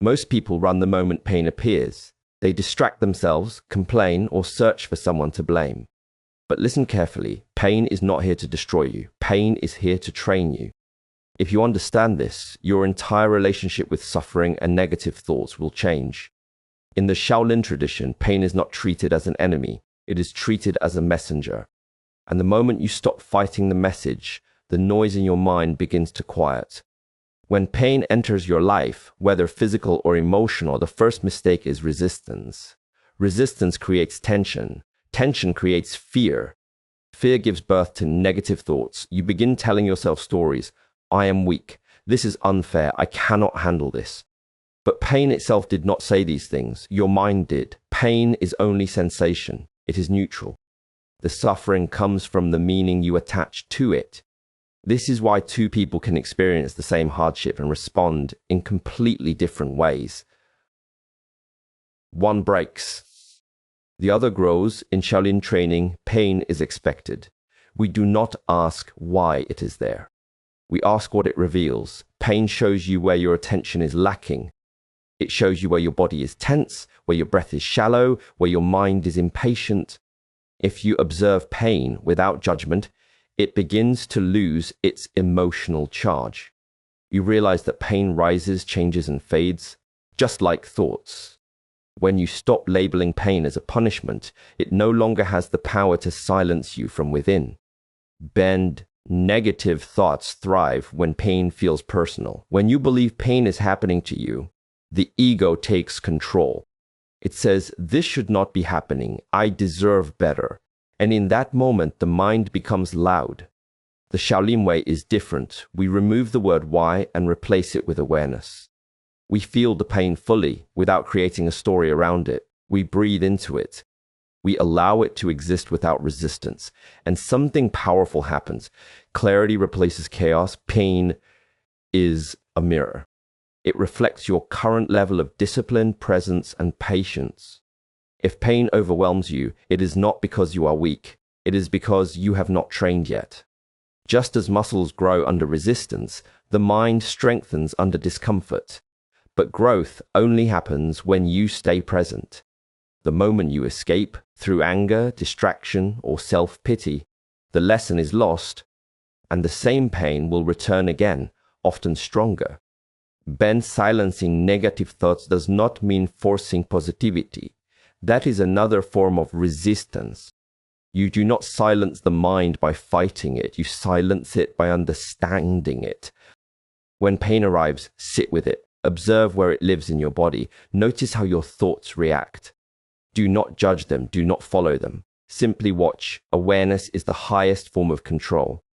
Most people run the moment pain appears. They distract themselves, complain, or search for someone to blame. But listen carefully. Pain is not here to destroy you. Pain is here to train you. If you understand this, your entire relationship with suffering and negative thoughts will change. In the Shaolin tradition, pain is not treated as an enemy. It is treated as a messenger. And the moment you stop fighting the message, the noise in your mind begins to quiet. When pain enters your life, whether physical or emotional, the first mistake is resistance. Resistance creates tension. Tension creates fear. Fear gives birth to negative thoughts. You begin telling yourself stories. I am weak. This is unfair. I cannot handle this. But pain itself did not say these things. Your mind did. Pain is only sensation. It is neutral. The suffering comes from the meaning you attach to it. This is why two people can experience the same hardship and respond in completely different ways. One breaks. The other grows. In Shaolin training, pain is expected. We do not ask why it is there. We ask what it reveals. Pain shows you where your attention is lacking. It shows you where your body is tense, where your breath is shallow, where your mind is impatient. If you observe pain without judgment, it begins to lose its emotional charge. You realize that pain rises, changes, and fades, just like thoughts. When you stop labeling pain as a punishment, it no longer has the power to silence you from within. Negative thoughts thrive when pain feels personal. When you believe pain is happening to you, the ego takes control. It says, this should not be happening. I deserve better. And in that moment, the mind becomes loud. The Shaolin way is different. We remove the word why and replace it with awareness. We feel the pain fully without creating a story around it. We breathe into it. We allow it to exist without resistance. And something powerful happens. Clarity replaces chaos. Pain is a mirror. It reflects your current level of discipline, presence, and patience. If pain overwhelms you, it is not because you are weak. It is because you have not trained yet. Just as muscles grow under resistance, the mind strengthens under discomfort. But growth only happens when you stay present. The moment you escape, through anger, distraction, or self-pity, the lesson is lost, and the same pain will return again, often stronger. Silencing negative thoughts does not mean forcing positivity. That is another form of resistance. You do not silence the mind by fighting it. You silence it by understanding it. When pain arrives, sit with it. Observe where it lives in your body. Notice how your thoughts react. Do not judge them. Do not follow them. Simply watch. Awareness is the highest form of control.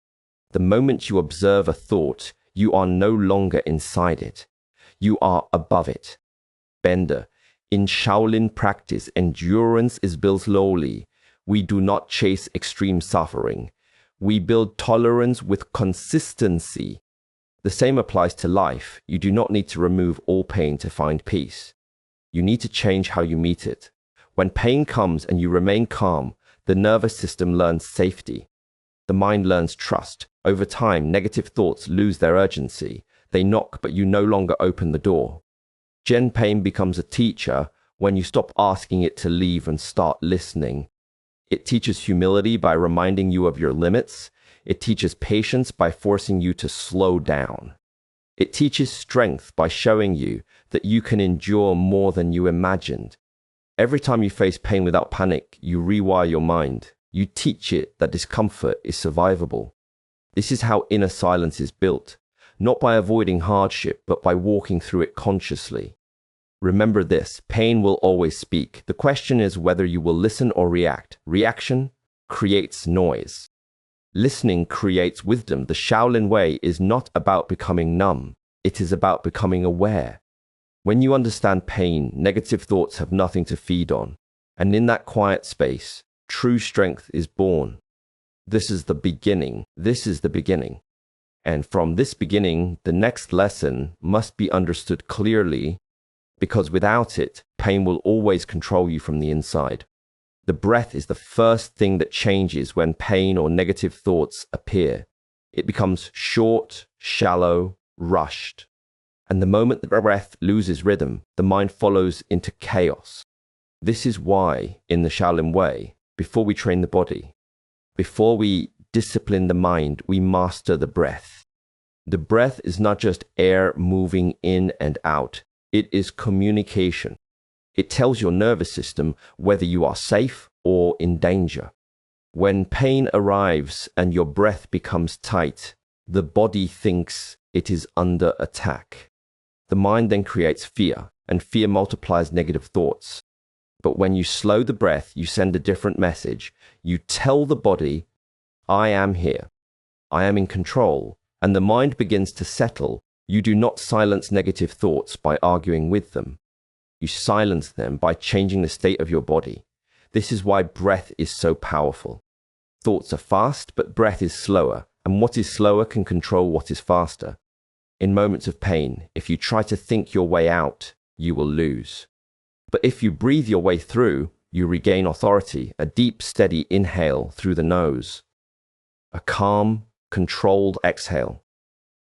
The moment you observe a thought, you are no longer inside it. You are above it. In Shaolin practice, endurance is built slowly. We do not chase extreme suffering. We build tolerance with consistency. The same applies to life. You do not need to remove all pain to find peace. You need to change how you meet it. When pain comes and you remain calm, the nervous system learns safety. The mind learns trust. Over time, negative thoughts lose their urgency. They knock, but you no longer open the door. Pain becomes a teacher when you stop asking it to leave and start listening. It teaches humility by reminding you of your limits. It teaches patience by forcing you to slow down. It teaches strength by showing you that you can endure more than you imagined. Every time you face pain without panic, you rewire your mind. You teach it that discomfort is survivable. This is how inner silence is built, not by avoiding hardship, but by walking through it consciously. Remember this, pain will always speak. The question is whether you will listen or react. Reaction creates noise. Listening creates wisdom. The Shaolin way is not about becoming numb. It is about becoming aware. When you understand pain, negative thoughts have nothing to feed on. And in that quiet space, true strength is born. This is the beginning. This is the beginning. And from this beginning, the next lesson must be understood clearly, because without it, pain will always control you from the inside. The breath is the first thing that changes when pain or negative thoughts appear. It becomes short, shallow, rushed. And the moment the breath loses rhythm, the mind follows into chaos. This is why, in the Shaolin way, before we train the body, before we discipline the mind, we master the breath. The breath is not just air moving in and out. It is communication. It tells your nervous system whether you are safe or in danger. When pain arrives and your breath becomes tight, the body thinks it is under attack. The mind then creates fear, and fear multiplies negative thoughts. But when you slow the breath, you send a different message. You tell the body, I am here. I am in control. And the mind begins to settle. You do not silence negative thoughts by arguing with them. You silence them by changing the state of your body. This is why breath is so powerful. Thoughts are fast, but breath is slower. And what is slower can control what is faster. In moments of pain, if you try to think your way out, you will lose. But if you breathe your way through, you regain authority, a deep, steady inhale through the nose, a calm, controlled exhale.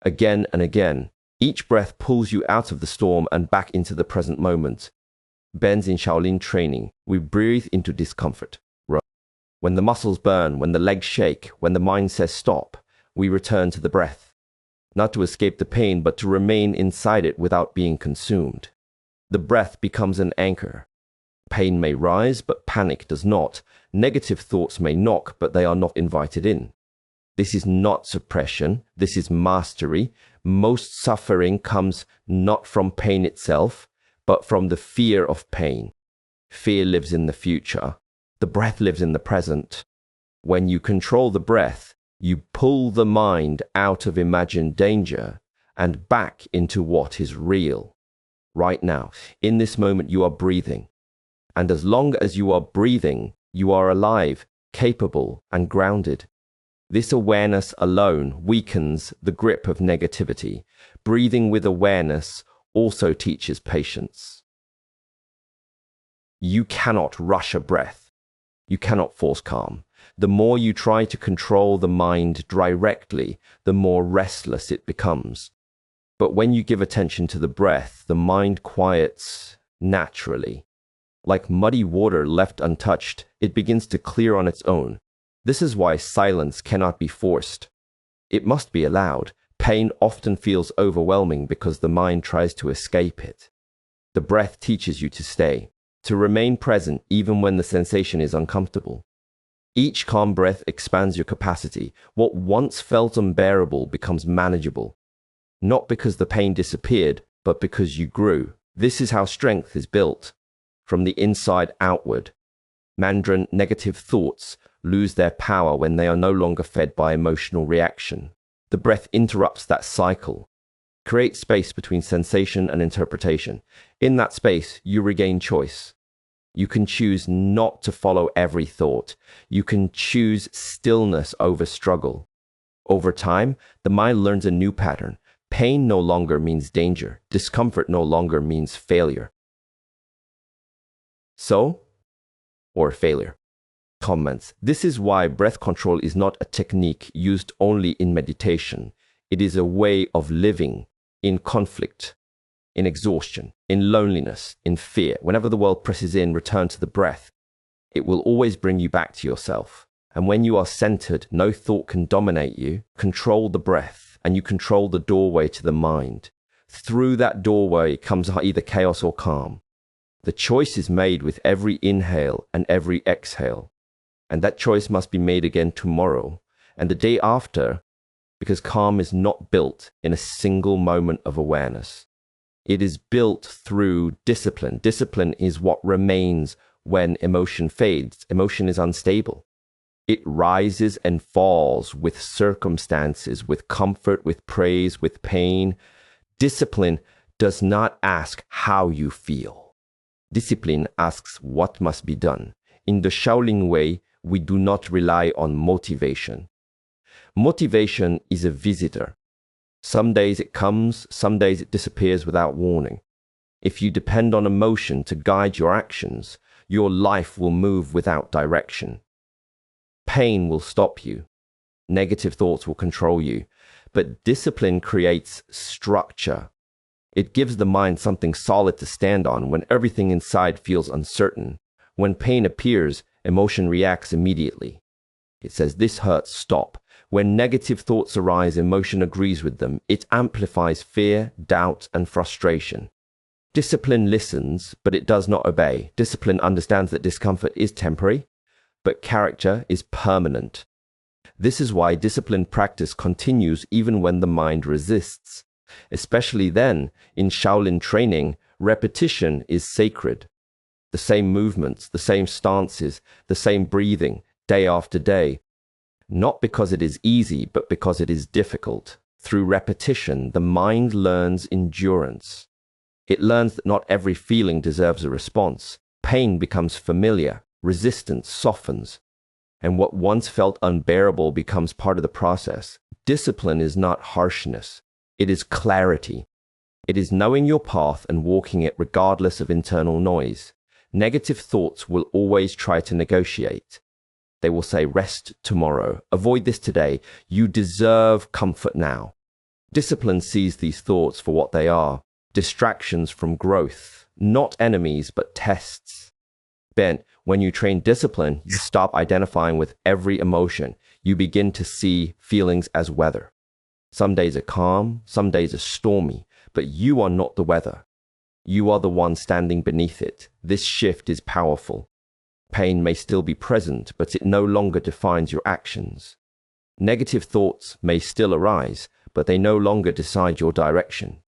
Again and again, each breath pulls you out of the storm and back into the present moment. Bends in Shaolin training, we breathe into discomfort. When the muscles burn, when the legs shake, when the mind says stop, we return to the breath. Not to escape the pain, but to remain inside it without being consumed. The breath becomes an anchor. Pain may rise, but panic does not. Negative thoughts may knock, but they are not invited in. This is not suppression. This is mastery. Most suffering comes not from pain itself, but from the fear of pain. Fear lives in the future. The breath lives in the present. When you control the breath, you pull the mind out of imagined danger and back into what is real. Right now, in this moment, you are breathing. And as long as you are breathing, you are alive, capable, and grounded. This awareness alone weakens the grip of negativity. Breathing with awareness also teaches patience. You cannot rush a breath. You cannot force calm. The more you try to control the mind directly, the more restless it becomes. But when you give attention to the breath, the mind quiets naturally. Like muddy water left untouched, it begins to clear on its own. This is why silence cannot be forced. It must be allowed. Pain often feels overwhelming because the mind tries to escape it. The breath teaches you to stay, to remain present even when the sensation is uncomfortable. Each calm breath expands your capacity. What once felt unbearable becomes manageable. Not because the pain disappeared, but because you grew. This is how strength is built, from the inside outward. Mandarin negative thoughts lose their power when they are no longer fed by emotional reaction. The breath interrupts that cycle. Create space between sensation and interpretation. In that space, you regain choice. You can choose not to follow every thought. You can choose stillness over struggle. Over time, the mind learns a new pattern. Pain no longer means danger. Discomfort no longer means failure. Or failure. Comments. This is why breath control is not a technique used only in meditation. It is a way of living in conflict, in exhaustion, in loneliness, in fear. Whenever the world presses in, return to the breath. It will always bring you back to yourself. And when you are centered, no thought can dominate you. Control the breath, and you control the doorway to the mind. Through that doorway comes either chaos or calm. The choice is made with every inhale and every exhale. And that choice must be made again tomorrow and the day after, because calm is not built in a single moment of awareness. It is built through discipline. Discipline is what remains when emotion fades. Emotion is unstable. It rises and falls with circumstances, with comfort, with praise, with pain. Discipline does not ask how you feel. Discipline asks what must be done. In the Shaolin way, we do not rely on motivation. Motivation is a visitor. Some days it comes, some days it disappears without warning. If you depend on emotion to guide your actions, your life will move without direction. Pain will stop you. Negative thoughts will control you. But discipline creates structure. It gives the mind something solid to stand on when everything inside feels uncertain. When pain appears, emotion reacts immediately. It says, "This hurts, stop." When negative thoughts arise, emotion agrees with them. It amplifies fear, doubt, and frustration. Discipline listens, but it does not obey. Discipline understands that discomfort is temporary, but character is permanent. This is why disciplined practice continues even when the mind resists. Especially then, in Shaolin training, repetition is sacred. The same movements, the same stances, the same breathing, day after day. Not because it is easy, but because it is difficult. Through repetition, the mind learns endurance. It learns that not every feeling deserves a response. Pain becomes familiar, resistance softens, and what once felt unbearable becomes part of the process. Discipline is not harshness. It is clarity. It is knowing your path and walking it regardless of internal noise. Negative thoughts will always try to negotiate. They will say, "Rest tomorrow. Avoid this today. You deserve comfort now." Discipline sees these thoughts for what they are, distractions from growth, not enemies, but tests. Then, when you train discipline, you stop identifying with every emotion. You begin to see feelings as weather. Some days are calm, some days are stormy, but you are not the weather. You are the one standing beneath it. This shift is powerful. Pain may still be present, but it no longer defines your actions. Negative thoughts may still arise, but they no longer decide your direction.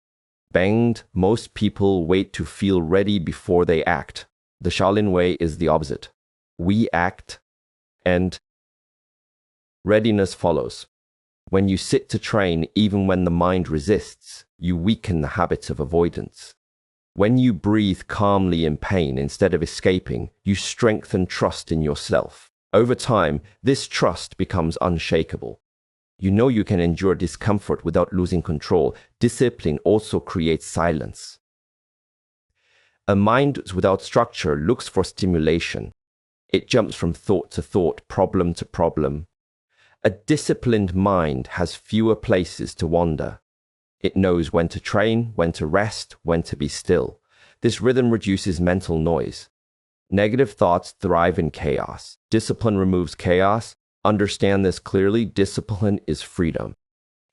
Banged, most people wait to feel ready before they act. The Shaolin way is the opposite. We act, and readiness follows. When you sit to train, even when the mind resists, you weaken the habits of avoidance. When you breathe calmly in pain instead of escaping, you strengthen trust in yourself. Over time, this trust becomes unshakable. You know you can endure discomfort without losing control. Discipline also creates silence. A mind without structure looks for stimulation. It jumps from thought to thought, problem to problem. A disciplined mind has fewer places to wander. It knows when to train, when to rest, when to be still. This rhythm reduces mental noise. Negative thoughts thrive in chaos. Discipline removes chaos. Understand this clearly. Discipline is freedom.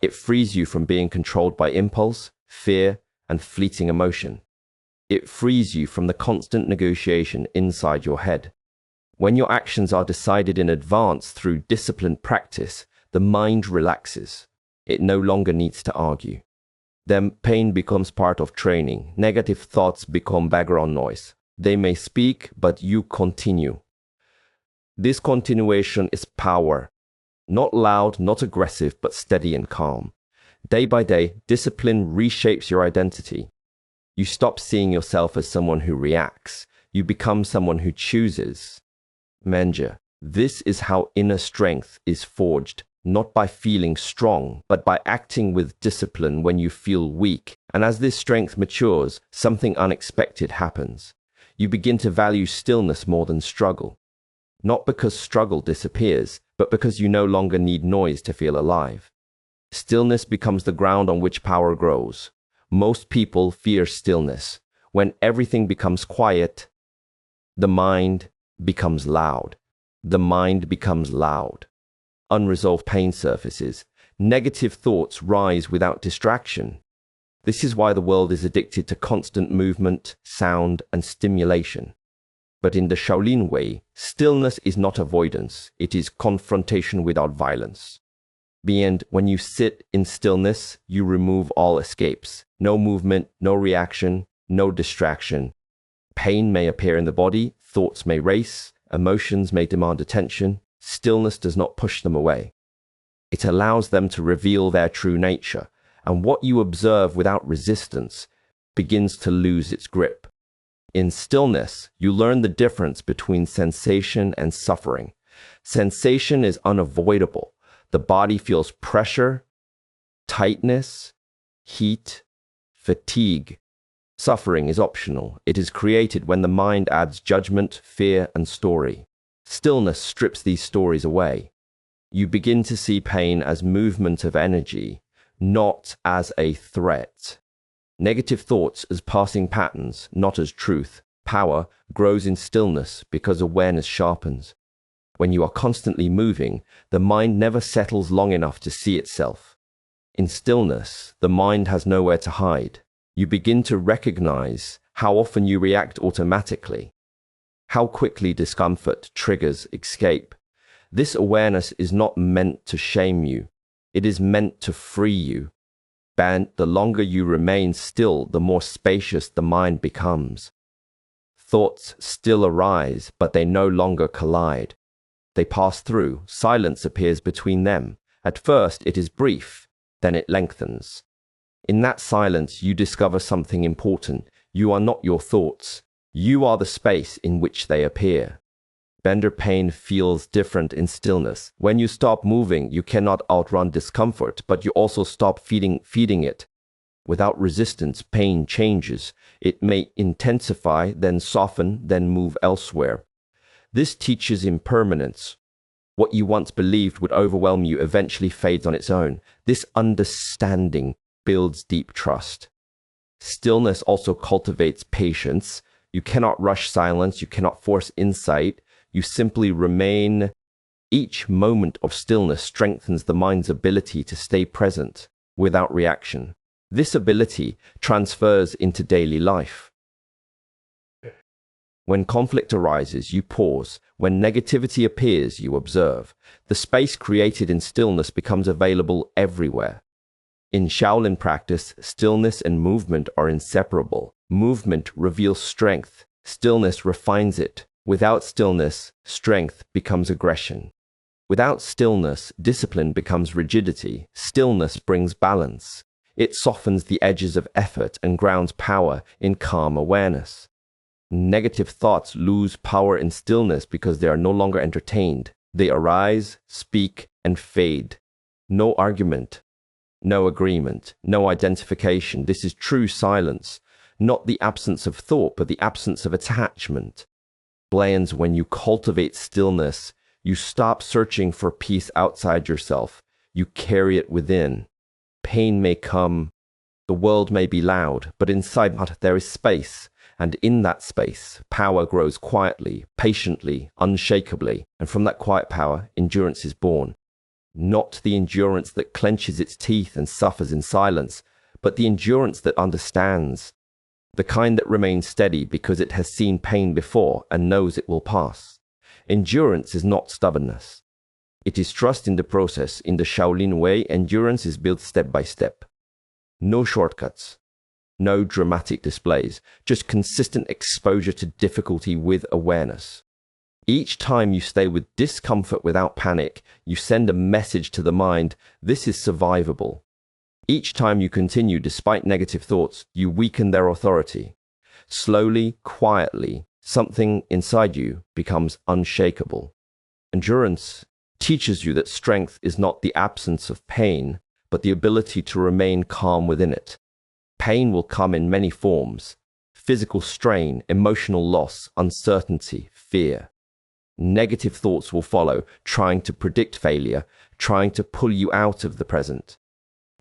It frees you from being controlled by impulse, fear, and fleeting emotion. It frees you from the constant negotiation inside your head. When your actions are decided in advance through disciplined practice, the mind relaxes. It no longer needs to argue. Then pain becomes part of training. Negative thoughts become background noise. They may speak, but you continue. This continuation is power. Not loud, not aggressive, but steady and calm. Day by day, discipline reshapes your identity. You stop seeing yourself as someone who reacts. You become someone who chooses. Manja, this is how inner strength is forged, not by feeling strong, but by acting with discipline when you feel weak. And as this strength matures, something unexpected happens. You begin to value stillness more than struggle. Not because struggle disappears, but because you no longer need noise to feel alive. Stillness becomes the ground on which power grows. Most people fear stillness. When everything becomes quiet, the mind becomes loud. The mind becomes loud. Unresolved pain surfaces. Negative thoughts rise without distraction. This is why the world is addicted to constant movement, sound, and stimulation. But in the Shaolin way, stillness is not avoidance. It is confrontation without violence. And when you sit in stillness, you remove all escapes. No movement, no reaction, no distraction. Pain may appear in the body, thoughts may race, emotions may demand attention. Stillness does not push them away. It allows them to reveal their true nature, and what you observe without resistance begins to lose its grip. In stillness, you learn the difference between sensation and suffering. Sensation is unavoidable. The body feels pressure, tightness, heat, fatigue. Suffering is optional. It is created when the mind adds judgment, fear, and story. Stillness strips these stories away. You begin to see pain as movement of energy, not as a threat. Negative thoughts as passing patterns, not as truth. Power grows in stillness because awareness sharpens. When you are constantly moving, the mind never settles long enough to see itself. In stillness, the mind has nowhere to hide. You begin to recognize how often you react automatically, how quickly discomfort triggers escape. This awareness is not meant to shame you. It is meant to free you. And the longer you remain still, the more spacious the mind becomes. Thoughts still arise, but they no longer collide. They pass through. Silence appears between them. At first, it is brief, then it lengthens. In that silence, you discover something important. You are not your thoughts. You are the space in which they appear. Pain feels different in stillness. When you stop moving, you cannot outrun discomfort, but you also stop feeding it. Without resistance, pain changes. It may intensify, then soften, then move elsewhere. This teaches impermanence. What you once believed would overwhelm you eventually fades on its own. This understanding builds deep trust. Stillness also cultivates patience. You cannot rush silence. You cannot force insight. You simply remain. Each moment of stillness strengthens the mind's ability to stay present without reaction. This ability transfers into daily life. When conflict arises, you pause. When negativity appears, you observe. The space created in stillness becomes available everywhere. In Shaolin practice, stillness and movement are inseparable. Movement reveals strength. Stillness refines it. Without stillness, strength becomes aggression. Without stillness, discipline becomes rigidity. Stillness brings balance. It softens the edges of effort and grounds power in calm awareness. Negative thoughts lose power in stillness because they are no longer entertained. They arise, speak, and fade. No argument, no agreement, no identification. This is true silence, not the absence of thought, but the absence of attachment. When you cultivate stillness, you stop searching for peace outside yourself. You carry it within. Pain may come, the world may be loud, but inside there is space. And in that space, power grows quietly, patiently, unshakably. And from that quiet power, endurance is born. Not the endurance that clenches its teeth and suffers in silence, but the endurance that understands. The kind that remains steady because it has seen pain before and knows it will pass. Endurance is not stubbornness. It is trust in the process. In the Shaolin way, endurance is built step by step. No shortcuts. No dramatic displays. Just consistent exposure to difficulty with awareness. Each time you stay with discomfort without panic, you send a message to the mind, this is survivable. Each time you continue despite negative thoughts, you weaken their authority. Slowly, quietly, something inside you becomes unshakable. Endurance teaches you that strength is not the absence of pain, but the ability to remain calm within it. Pain will come in many forms: physical strain, emotional loss, uncertainty, fear. Negative thoughts will follow, trying to predict failure, trying to pull you out of the present.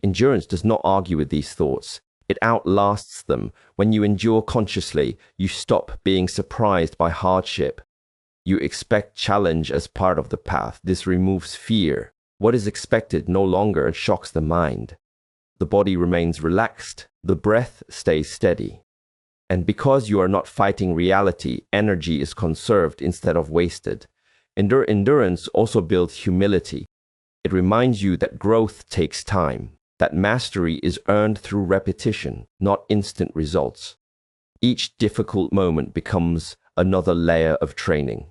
Endurance does not argue with these thoughts. It outlasts them. When you endure consciously, you stop being surprised by hardship. You expect challenge as part of the path. This removes fear. What is expected no longer shocks the mind. The body remains relaxed. The breath stays steady. And because you are not fighting reality, energy is conserved instead of wasted. Endurance also builds humility. It reminds you that growth takes time, that mastery is earned through repetition, not instant results. Each difficult moment becomes another layer of training,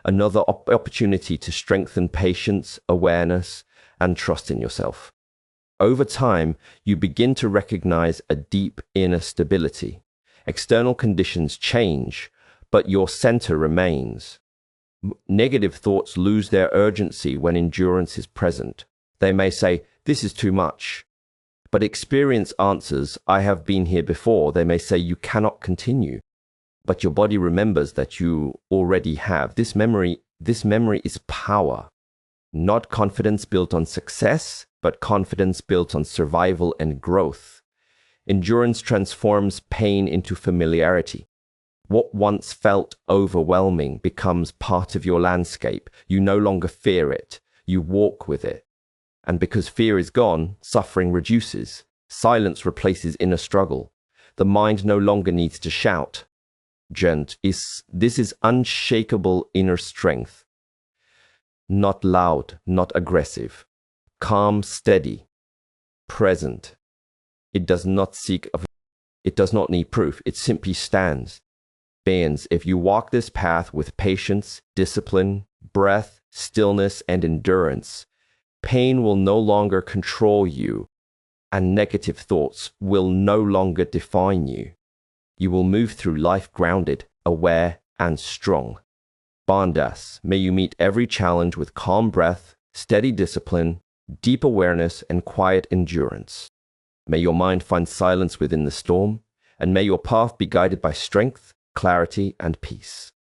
another opportunity to strengthen patience, awareness, and trust in yourself. Over time, you begin to recognize a deep inner stability. External conditions change, but your center remains. Negative thoughts lose their urgency when endurance is present. They may say, this is too much. But experience answers, I have been here before. They may say, you cannot continue. But your body remembers that you already have. This memory is power. Not confidence built on success, but confidence built on survival and growth. Endurance transforms pain into familiarity. What once felt overwhelming becomes part of your landscape. You no longer fear it, you walk with it. And because fear is gone, suffering reduces. Silence replaces inner struggle. The mind no longer needs to shout. This is unshakable inner strength. Not loud, not aggressive. Calm, steady, present. It does not need proof. It simply stands. If you walk this path with patience, discipline, breath, stillness, and endurance, pain will no longer control you, and negative thoughts will no longer define you. You will move through life grounded, aware, and strong. Bandas, may you meet every challenge with calm breath, steady discipline, deep awareness, and quiet endurance. May your mind find silence within the storm, and may your path be guided by strength, clarity, and peace.